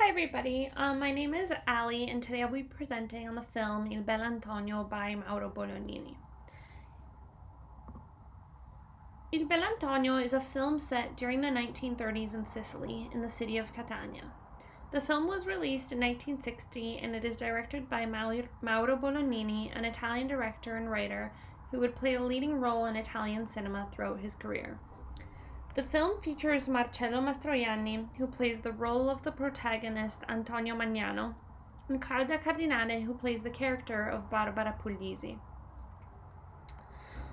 Hi everybody, my name is Ali and today I'll be presenting on the film Il Bel Antonio by Mauro Bolognini. Il Bel Antonio is a film set during the 1930s in Sicily in the city of Catania. The film was released in 1960 and it is directed by Mauro Bolognini, an Italian director and writer who would play a leading role in Italian cinema throughout his career. The film features Marcello Mastroianni, who plays the role of the protagonist Antonio Magnano, and Claudia Cardinale, who plays the character of Barbara Puglisi.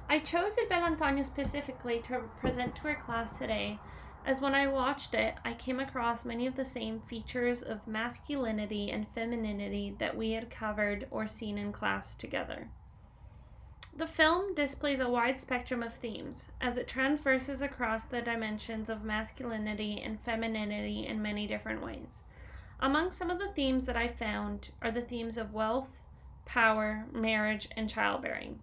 I chose Il Bel Antonio specifically to present to our class today, as when I watched it, I came across many of the same features of masculinity and femininity that we had covered or seen in class together. The film displays a wide spectrum of themes, as it transverses across the dimensions of masculinity and femininity in many different ways. Among some of the themes that I found are the themes of wealth, power, marriage, and childbearing.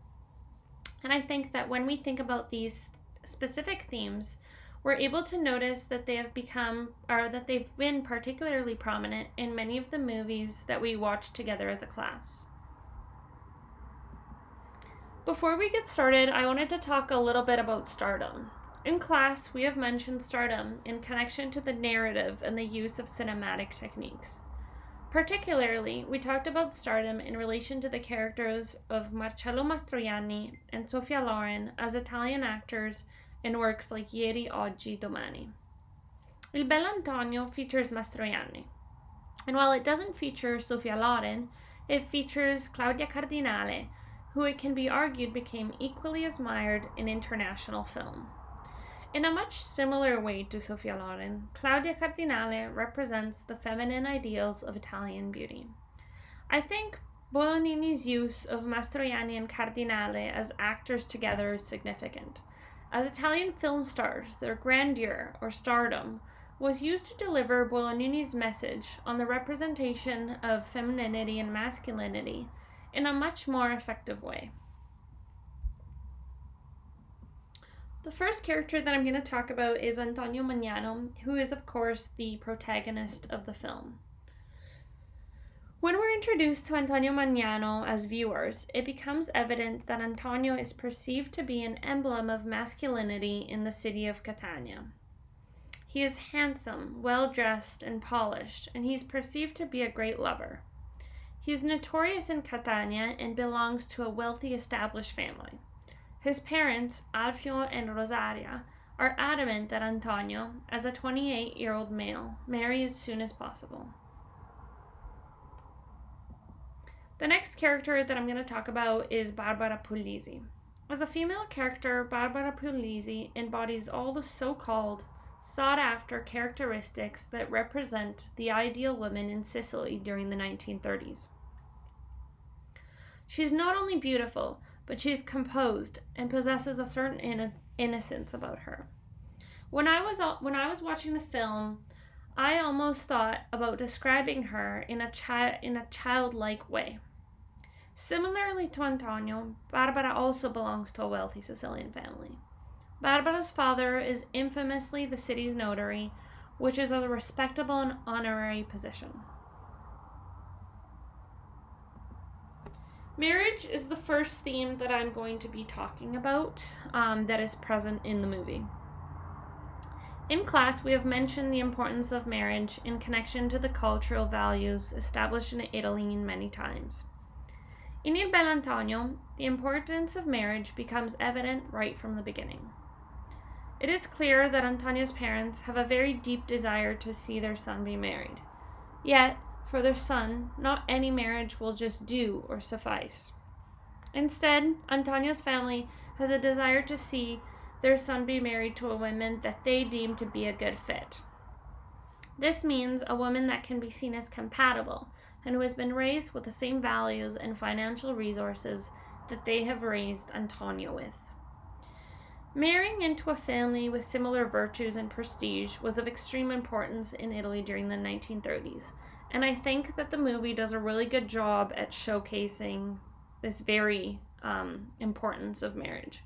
And I think that when we think about these specific themes, we're able to notice that they have become, or that they've been particularly prominent in many of the movies that we watched together as a class. Before we get started, I wanted to talk a little bit about stardom. In class, we have mentioned stardom in connection to the narrative and the use of cinematic techniques. Particularly, we talked about stardom in relation to the characters of Marcello Mastroianni and Sophia Loren as Italian actors in works like Ieri, Oggi, Domani. Il Bel Antonio features Mastroianni, and while it doesn't feature Sophia Loren, it features Claudia Cardinale, who it can be argued became equally admired in international film. In a much similar way to Sophia Loren, Claudia Cardinale represents the feminine ideals of Italian beauty. I think Bolognini's use of Mastroianni and Cardinale as actors together is significant. As Italian film stars, their grandeur or stardom was used to deliver Bolognini's message on the representation of femininity and masculinity in a much more effective way. The first character that I'm going to talk about is Antonio Magnano, who is, of course, the protagonist of the film. When we're introduced to Antonio Magnano as viewers, it becomes evident that Antonio is perceived to be an emblem of masculinity in the city of Catania. He is handsome, well-dressed, and polished, and he's perceived to be a great lover. He is notorious in Catania and belongs to a wealthy established family. His parents, Alfio and Rosaria, are adamant that Antonio, as a 28-year-old male, marry as soon as possible. The next character that I'm going to talk about is Barbara Puglisi. As a female character, Barbara Puglisi embodies all the so-called sought-after characteristics that represent the ideal woman in Sicily during the 1930s. She is not only beautiful, but she is composed and possesses a certain innocence about her. When I was watching the film, I almost thought about describing her in a childlike way. Similarly to Antonio, Barbara also belongs to a wealthy Sicilian family. Barbara's father is infamously the city's notary, which is a respectable and honorary position. Marriage is the first theme that I'm going to be talking about that is present in the movie. In class, we have mentioned the importance of marriage in connection to the cultural values established in Italy many times. In Il Bel Antonio, the importance of marriage becomes evident right from the beginning. It is clear that Antonio's parents have a very deep desire to see their son be married. Yet, for their son, not any marriage will just do or suffice. Instead, Antonio's family has a desire to see their son be married to a woman that they deem to be a good fit. This means a woman that can be seen as compatible and who has been raised with the same values and financial resources that they have raised Antonio with. Marrying into a family with similar virtues and prestige was of extreme importance in Italy during the 1930s. And I think that the movie does a really good job at showcasing this very importance of marriage.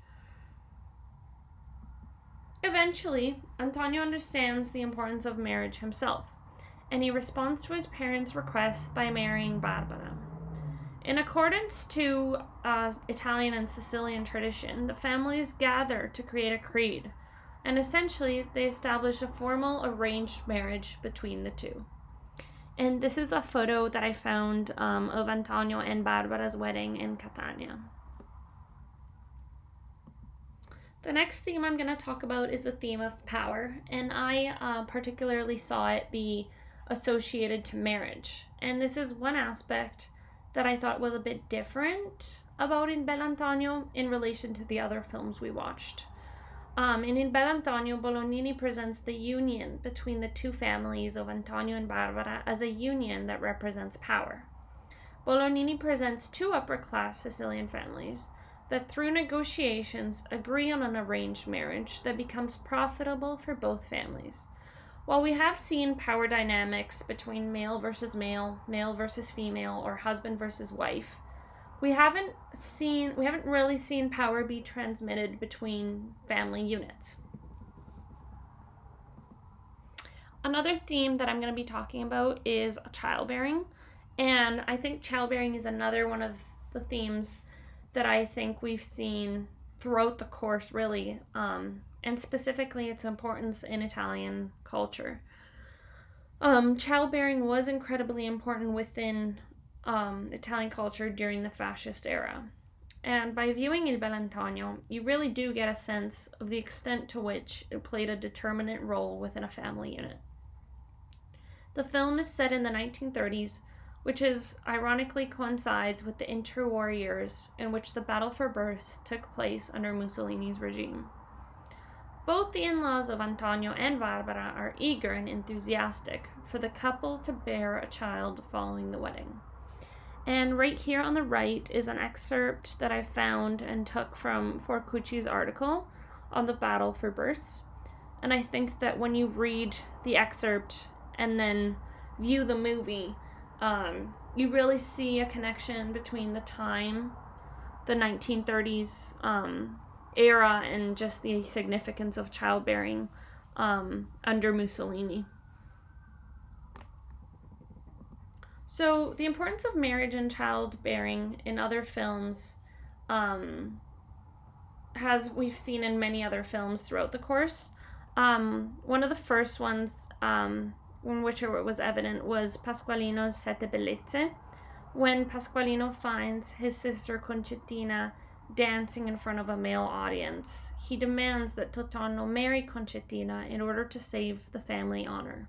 Eventually, Antonio understands the importance of marriage himself and he responds to his parents' request by marrying Barbara. In accordance to Italian and Sicilian tradition, the families gather to create a creed, and essentially they establish a formal arranged marriage between the two. And this is a photo that I found of Antonio and Barbara's wedding in Catania. The next theme I'm going to talk about is the theme of power, and I particularly saw it be associated to marriage. And this is one aspect that I thought was a bit different about In Bell'Antonio in relation to the other films we watched. In Bell'Antonio, Bolognini presents the union between the two families of Antonio and Barbara as a union that represents power. Bolognini presents two upper-class Sicilian families that through negotiations agree on an arranged marriage that becomes profitable for both families. While we have seen power dynamics between male versus male, male versus female, or husband versus wife, we haven't really seen power be transmitted between family units. Another theme that I'm going to be talking about is childbearing, and I think childbearing is another one of the themes that I think we've seen throughout the course, really, and specifically its importance in Italian culture. Childbearing was incredibly important within Italian culture during the fascist era. And by viewing Il Bell'Antonio, you really do get a sense of the extent to which it played a determinant role within a family unit. The film is set in the 1930s, which ironically coincides with the interwar years in which the battle for births took place under Mussolini's regime. Both the in-laws of Antonio and Barbara are eager and enthusiastic for the couple to bear a child following the wedding. And right here on the right is an excerpt that I found and took from Forcucci's article on the battle for births. And I think that when you read the excerpt and then view the movie, you really see a connection between the time, the 1930s era, and just the significance of childbearing under Mussolini. So the importance of marriage and childbearing in other films we've seen in many other films throughout the course. One of the first ones in which it was evident was Pasqualino's Sette Bellezze, when Pasqualino finds his sister Concettina dancing in front of a male audience. He demands that Totonno marry Concettina in order to save the family honor.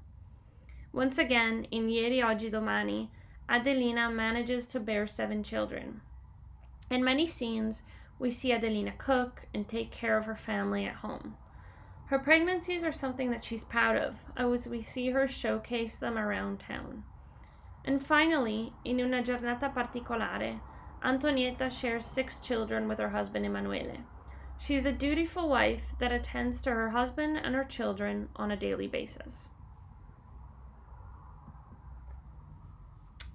Once again, in Ieri Oggi Domani, Adelina manages to bear 7 children. In many scenes, we see Adelina cook and take care of her family at home. Her pregnancies are something that she's proud of, as we see her showcase them around town. And finally, in Una Giornata Particolare, Antonietta shares 6 children with her husband Emanuele. She is a dutiful wife that attends to her husband and her children on a daily basis.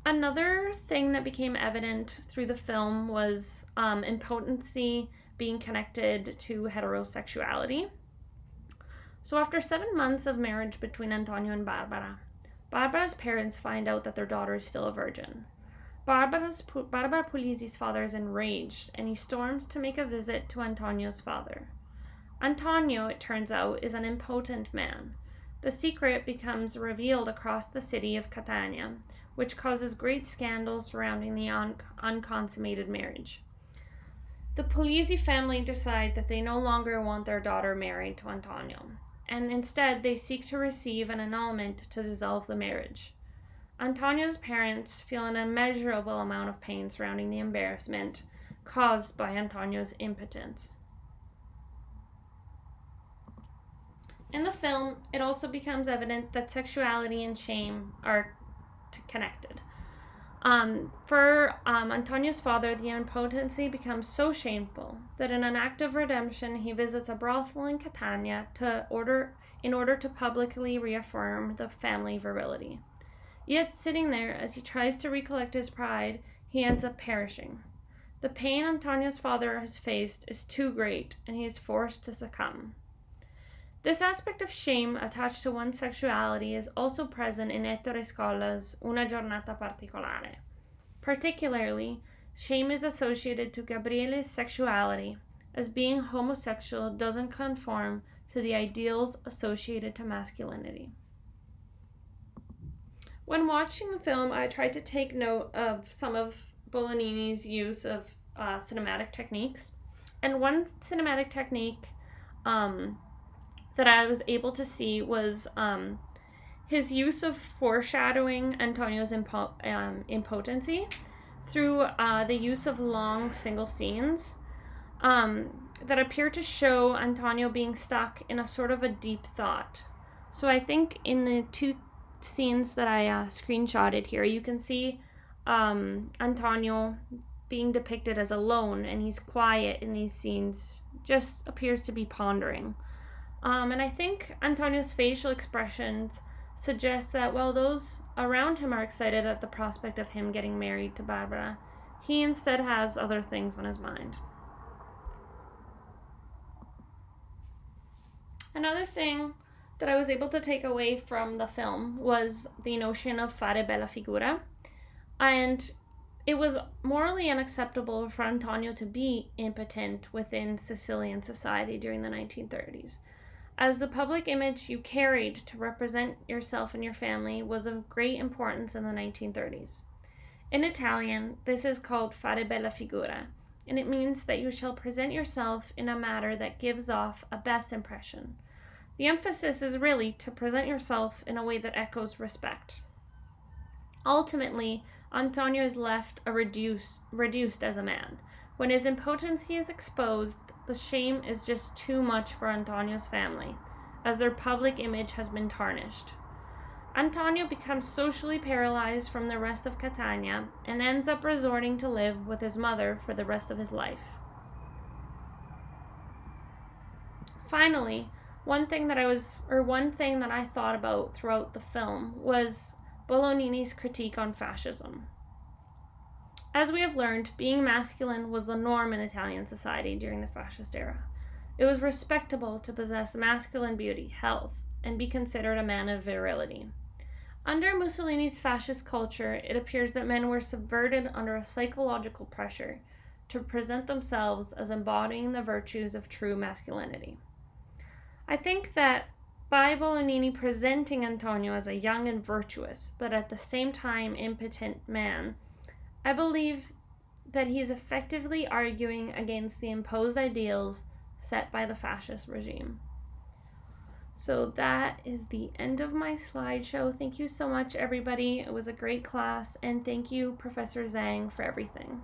Another thing that became evident through the film was impotency being connected to heterosexuality. So after 7 months of marriage between Antonio and Barbara, Barbara's parents find out that their daughter is still a virgin. Barbara Pulisi's father is enraged, and he storms to make a visit to Antonio's father. Antonio, it turns out, is an impotent man. The secret becomes revealed across the city of Catania, which causes great scandal surrounding the unconsummated marriage. The Pulisi family decide that they no longer want their daughter married to Antonio, and instead they seek to receive an annulment to dissolve the marriage. Antonio's parents feel an immeasurable amount of pain surrounding the embarrassment caused by Antonio's impotence. In the film, it also becomes evident that sexuality and shame are connected. For Antonio's father, the impotency becomes so shameful that in an act of redemption, he visits a brothel in Catania in order to publicly reaffirm the family virility. Yet, sitting there as he tries to recollect his pride, he ends up perishing. The pain Antonio's father has faced is too great, and he is forced to succumb. This aspect of shame attached to one's sexuality is also present in Ettore Scolla's Una giornata particolare. Particularly, shame is associated to Gabriele's sexuality, as being homosexual doesn't conform to the ideals associated to masculinity. When watching the film, I tried to take note of some of Bolognini's use of cinematic techniques. And one cinematic technique that I was able to see was his use of foreshadowing Antonio's impotency through the use of long single scenes that appear to show Antonio being stuck in a sort of a deep thought. So I think in the two scenes that I screenshotted here, you can see Antonio being depicted as alone, and he's quiet in these scenes, just appears to be pondering. And I think Antonio's facial expressions suggest that while those around him are excited at the prospect of him getting married to Barbara, he instead has other things on his mind. Another thing that I was able to take away from the film was the notion of fare bella figura. And it was morally unacceptable for Antonio to be impotent within Sicilian society during the 1930s, as the public image you carried to represent yourself and your family was of great importance in the 1930s. In Italian, this is called fare bella figura, and it means that you shall present yourself in a manner that gives off a best impression. The emphasis is really to present yourself in a way that echoes respect. Ultimately, Antonio is left reduced as a man. When his impotency is exposed, the shame is just too much for Antonio's family, as their public image has been tarnished. Antonio becomes socially paralyzed from the rest of Catania and ends up resorting to live with his mother for the rest of his life. Finally, one thing that I thought about throughout the film was Bolognini's critique on fascism. As we have learned, being masculine was the norm in Italian society during the fascist era. It was respectable to possess masculine beauty, health, and be considered a man of virility. Under Mussolini's fascist culture, it appears that men were subverted under a psychological pressure to present themselves as embodying the virtues of true masculinity. I think that by Bolognini presenting Antonio as a young and virtuous, but at the same time impotent man, I believe that he's effectively arguing against the imposed ideals set by the fascist regime. So that is the end of my slideshow. Thank you so much, everybody. It was a great class, and thank you, Professor Zhang, for everything.